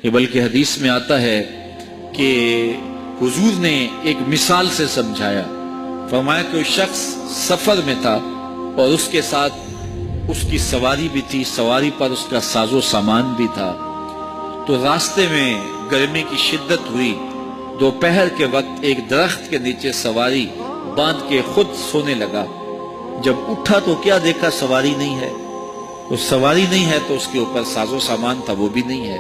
کہ بلکہ حدیث میں آتا ہے کہ حضور نے ایک مثال سے سمجھایا، فرمایا کہ شخص سفر میں تھا اور اس کے ساتھ اس کی سواری بھی تھی، سواری پر اس کا ساز و سامان بھی تھا۔ تو راستے میں گرمی کی شدت ہوئی، دوپہر کے وقت ایک درخت کے نیچے سواری باندھ کے خود سونے لگا۔ جب اٹھا تو کیا دیکھا، سواری نہیں ہے۔ اس سواری نہیں ہے تو اس کے اوپر ساز و سامان تھا، وہ بھی نہیں ہے،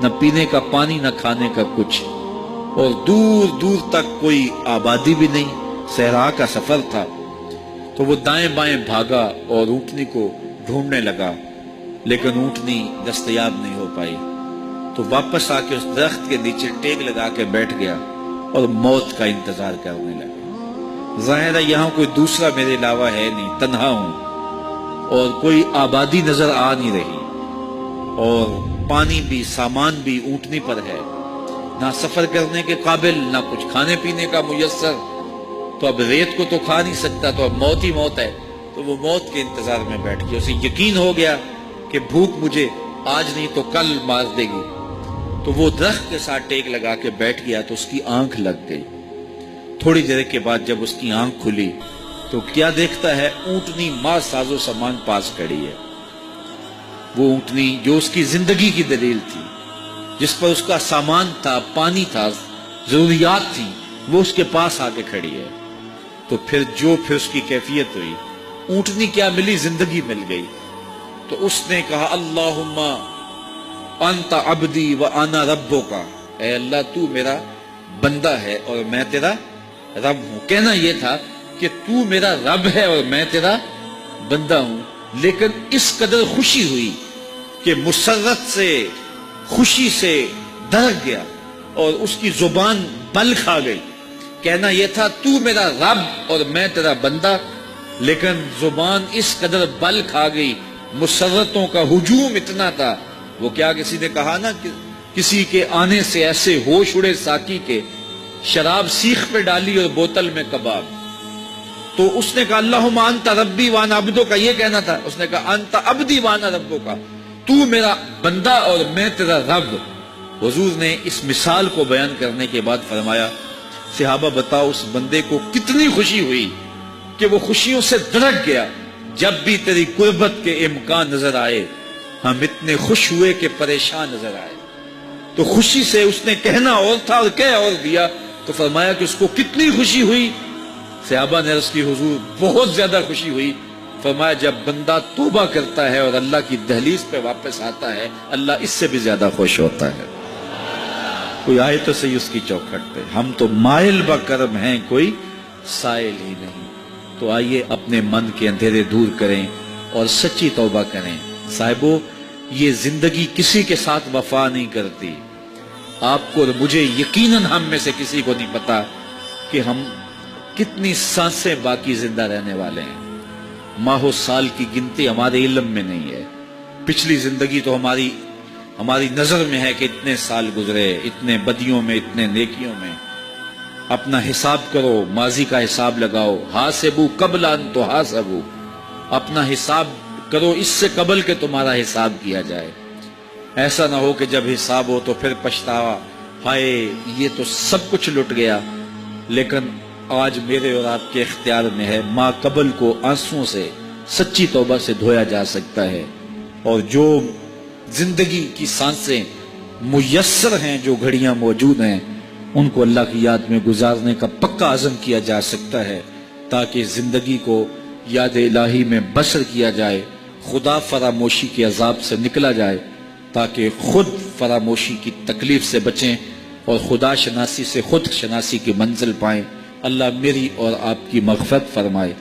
نہ پینے کا پانی نہ کھانے کا کچھ، اور دور دور تک کوئی آبادی بھی نہیں، صحرا کا سفر تھا۔ تو وہ دائیں بائیں بھاگا اور اونٹنی کو ڈھونڈنے لگا، لیکن اونٹنی دستیاب نہیں ہو پائی۔ تو واپس آ کے اس درخت کے نیچے ٹیک لگا کے بیٹھ گیا اور موت کا انتظار کرنے لگا۔ ظاہر ہے یہاں کوئی دوسرا میرے علاوہ ہے نہیں، تنہا ہوں، اور کوئی آبادی نظر آ نہیں رہی، اور پانی بھی سامان بھی اونٹنی پر ہے، نہ سفر کرنے کے قابل، نہ کچھ کھانے پینے کا میسر۔ تو اب ریت کو تو کھا نہیں سکتا، تو اب موت ہی موت ہے۔ تو وہ موت کے انتظار میں بیٹھ گیا، اسے یقین ہو گیا کہ بھوک مجھے آج نہیں تو کل مار دے گی۔ تو وہ درخت کے ساتھ ٹیک لگا کے بیٹھ گیا تو اس کی آنکھ لگ گئی۔ تھوڑی دیر کے بعد جب اس کی آنکھ کھلی تو کیا دیکھتا ہے، اونٹنی ماں ساز و سامان پاس کھڑی ہے۔ وہ اونٹنی جو اس کی زندگی کی دلیل تھی، جس پر اس کا سامان تھا، پانی تھا، ضروریات تھی، وہ اس کے پاس آ کے کھڑی ہے۔ تو پھر اس کی کیفیت ہوئی، اونٹنی کیا ملی، زندگی مل گئی۔ تو اس نے کہا، اللہم انت عبدی و انا ربک، اے اللہ تو میرا بندہ ہے اور میں تیرا رب ہوں۔ کہنا یہ تھا کہ تو میرا رب ہے اور میں تیرا بندہ ہوں، لیکن اس قدر خوشی ہوئی کہ مسرت سے، خوشی سے دھڑک گیا اور اس کی زبان بل کھا گئی۔ کہنا یہ تھا تو میرا رب اور میں تیرا بندہ، لیکن زبان اس قدر بل کھا گئی، مسرتوں کا ہجوم اتنا تھا۔ وہ کیا کسی نے کہا نا کہ کسی کے آنے سے ایسے ہوش اڑے ساقی کے، شراب سیخ پہ ڈالی اور بوتل میں کباب۔ تو اس نے کہا، اللہم انت ربی وانا عبدو کا، یہ کہنا تھا۔ اس نے کہا، انت عبدی وانا ربو کا، تو میرا بندہ اور میں تیرا رب۔ حضور نے اس مثال کو بیان کرنے کے بعد فرمایا، صحابہ بتاؤ اس بندے کو کتنی خوشی ہوئی کہ وہ خوشیوں سے دھڑک گیا۔ جب بھی تیری قربت کے امکان نظر آئے، ہم اتنے خوش ہوئے کہ پریشان نظر آئے۔ تو خوشی سے اس نے کہنا اور تھا اور کہہ اور دیا۔ تو فرمایا کہ اس کو کتنی خوشی ہوئی۔ صحابہ نے عرض کی، حضور بہت زیادہ خوشی ہوئی۔ فرمایا جب بندہ توبہ کرتا ہے اور اللہ کی دہلیز پہ واپس آتا ہے، اللہ اس سے بھی زیادہ خوش ہوتا ہے۔ کوئی آئے تو صحیح اس کی چوکھٹ پہ، ہم تو مائل بکرم ہیں، کوئی سائل ہی نہیں۔ تو آئیے اپنے من کے اندھیرے دور کریں اور سچی توبہ کریں۔ صاحبو، یہ زندگی کسی کے ساتھ وفا نہیں کرتی۔ آپ کو اور مجھے یقیناً ہم میں سے کسی کو نہیں پتا کہ ہم کتنی سانسیں باقی زندہ رہنے والے ہیں۔ ماہ و سال کی گنتی ہمارے علم میں نہیں ہے۔ پچھلی زندگی تو ہماری نظر میں ہے کہ اتنے سال گزرے، اتنے بدیوں میں، اتنے نیکیوں میں۔ اپنا حساب کرو، ماضی کا حساب لگاؤ، حاسبو قبل ان تحاسبو، اپنا حساب کرو اس سے قبل کہ تمہارا حساب کیا جائے۔ ایسا نہ ہو کہ جب حساب ہو تو پھر پچھتاوا، ہائے یہ تو سب کچھ لٹ گیا۔ لیکن آج میرے اور آپ کے اختیار میں ہے، ما قبل کو آنسوؤں سے، سچی توبہ سے دھویا جا سکتا ہے، اور جو زندگی کی سانسیں میسر ہیں، جو گھڑیاں موجود ہیں، ان کو اللہ کی یاد میں گزارنے کا پکا عزم کیا جا سکتا ہے، تاکہ زندگی کو یاد الہی میں بسر کیا جائے، خدا فراموشی کے عذاب سے نکلا جائے، تاکہ خود فراموشی کی تکلیف سے بچیں اور خدا شناسی سے خود شناسی کی منزل پائیں۔ اللہ میری اور آپ کی مغفرت فرمائے۔